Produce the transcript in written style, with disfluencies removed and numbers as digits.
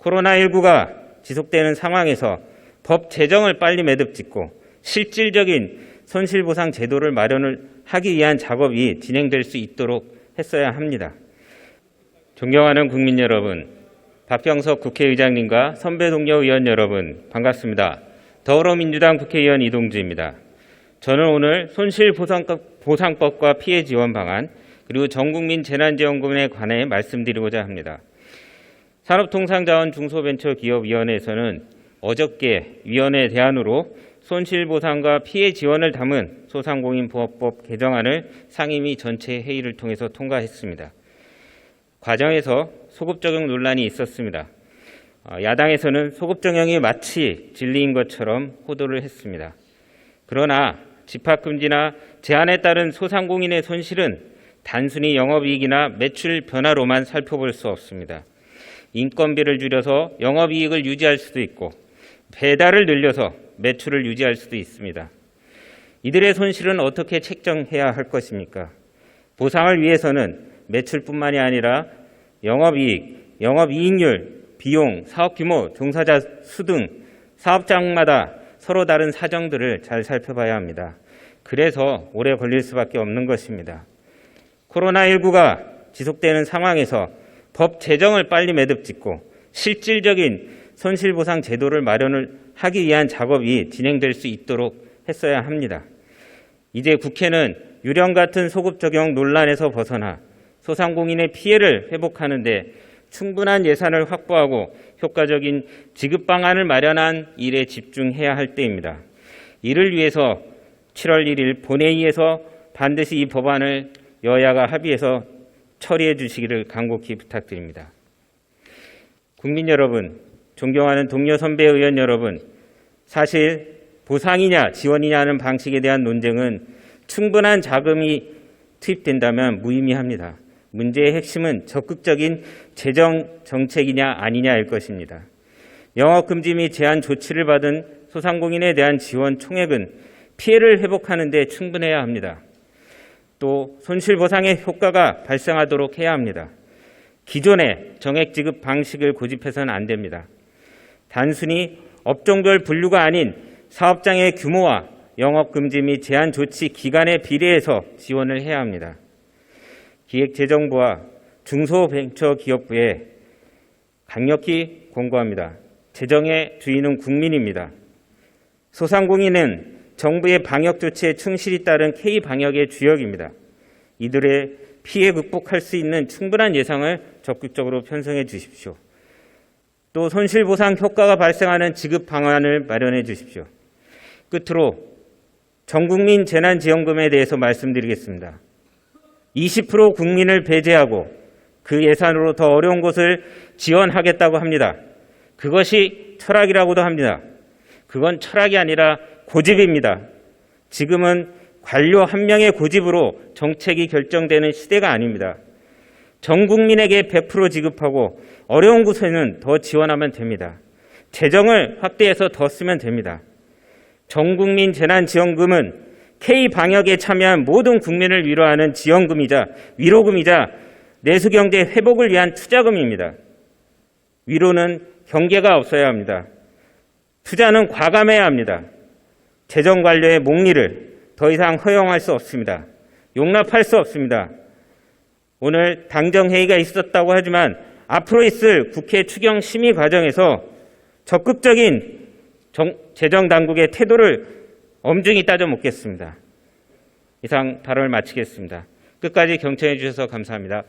코로나19가 지속되는 상황에서 법 제정을 빨리 매듭짓고 실질적인 손실보상 제도를 마련을 하기 위한 작업이 진행될 수 있도록 했어야 합니다. 존경하는 국민 여러분, 박병석 국회의장님과 선배 동료 의원 여러분, 반갑습니다. 더불어민주당 국회의원 이동주입니다. 저는 오늘 손실보상법과 피해지원방안 그리고 전국민 재난지원금에 관해 말씀드리고자 합니다. 산업통상자원중소벤처기업위원회에서는 어저께 위원회 대안으로 손실보상과 피해지원을 담은 소상공인보호법 개정안을 상임위 전체 회의를 통해서 통과했습니다. 과정에서 소급 적용 논란이 있었습니다. 야당에서는 소급 적용이 마치 진리인 것처럼 호도를 했습니다. 그러나 집합금지나 제한에 따른 소상공인의 손실은 단순히 영업이익이나 매출 변화로만 살펴볼 수 없습니다. 인건비를 줄여서 영업이익을 유지할 수도 있고 배달을 늘려서 매출을 유지할 수도 있습니다. 이들의 손실은 어떻게 책정해야 할 것입니까? 보상을 위해서는 매출뿐만이 아니라 영업이익, 영업이익률, 비용, 사업규모, 종사자 수 등 사업장마다 서로 다른 사정들을 잘 살펴봐야 합니다. 그래서 오래 걸릴 수밖에 없는 것입니다. 코로나19가 지속되는 상황에서 법 제정을 빨리 매듭짓고 실질적인 손실보상 제도를 마련을 하기 위한 작업이 진행될 수 있도록 했어야 합니다. 이제 국회는 유령 같은 소급 적용 논란에서 벗어나 소상공인의 피해를 회복하는 데 충분한 예산을 확보하고 효과적인 지급 방안을 마련한 일에 집중해야 할 때입니다. 이를 위해서 7월 1일 본회의에서 반드시 이 법안을 여야가 합의해서 처리해 주시기를 간곡히 부탁드립니다. 국민 여러분, 존경하는 동료 선배 의원 여러분, 사실 보상이냐 지원이냐 하는 방식에 대한 논쟁은 충분한 자금이 투입된다면 무의미합니다. 문제의 핵심은 적극적인 재정 정책이냐 아니냐일 것입니다. 영업금지 및 제한 조치를 받은 소상공인에 대한 지원 총액은 피해를 회복하는 데 충분해야 합니다. 또 손실보상의 효과가 발생하도록 해야 합니다. 기존의 정액 지급 방식을 고집해서는 안 됩니다. 단순히 업종별 분류가 아닌 사업장의 규모와 영업금지 및 제한 조치 기간에 비례해서 지원을 해야 합니다. 기획재정부와 중소벤처기업부에 강력히 권고합니다. 재정의 주인은 국민입니다. 소상공인은 정부의 방역 조치에 충실히 따른 K방역의 주역입니다. 이들의 피해 극복할 수 있는 충분한 예산을 적극적으로 편성해 주십시오. 또 손실보상 효과가 발생하는 지급 방안을 마련해 주십시오. 끝으로 전국민 재난지원금에 대해서 말씀드리겠습니다. 20% 국민을 배제하고 그 예산으로 더 어려운 곳을 지원하겠다고 합니다. 그것이 철학이라고도 합니다. 그건 철학이 아니라 고집입니다. 지금은 관료 한 명의 고집으로 정책이 결정되는 시대가 아닙니다. 전 국민에게 100% 지급하고 어려운 곳에는 더 지원하면 됩니다. 재정을 확대해서 더 쓰면 됩니다. 전 국민 재난지원금은 K방역에 참여한 모든 국민을 위로하는 지원금이자 위로금이자 내수경제 회복을 위한 투자금입니다. 위로는 경계가 없어야 합니다. 투자는 과감해야 합니다. 재정 관료의 목리를 더 이상 허용할 수 없습니다. 용납할 수 없습니다. 오늘 당정회의가 있었다고 하지만 앞으로 있을 국회 추경 심의 과정에서 적극적인 재정당국의 태도를 엄중히 따져 묻겠습니다. 이상 발언을 마치겠습니다. 끝까지 경청해 주셔서 감사합니다.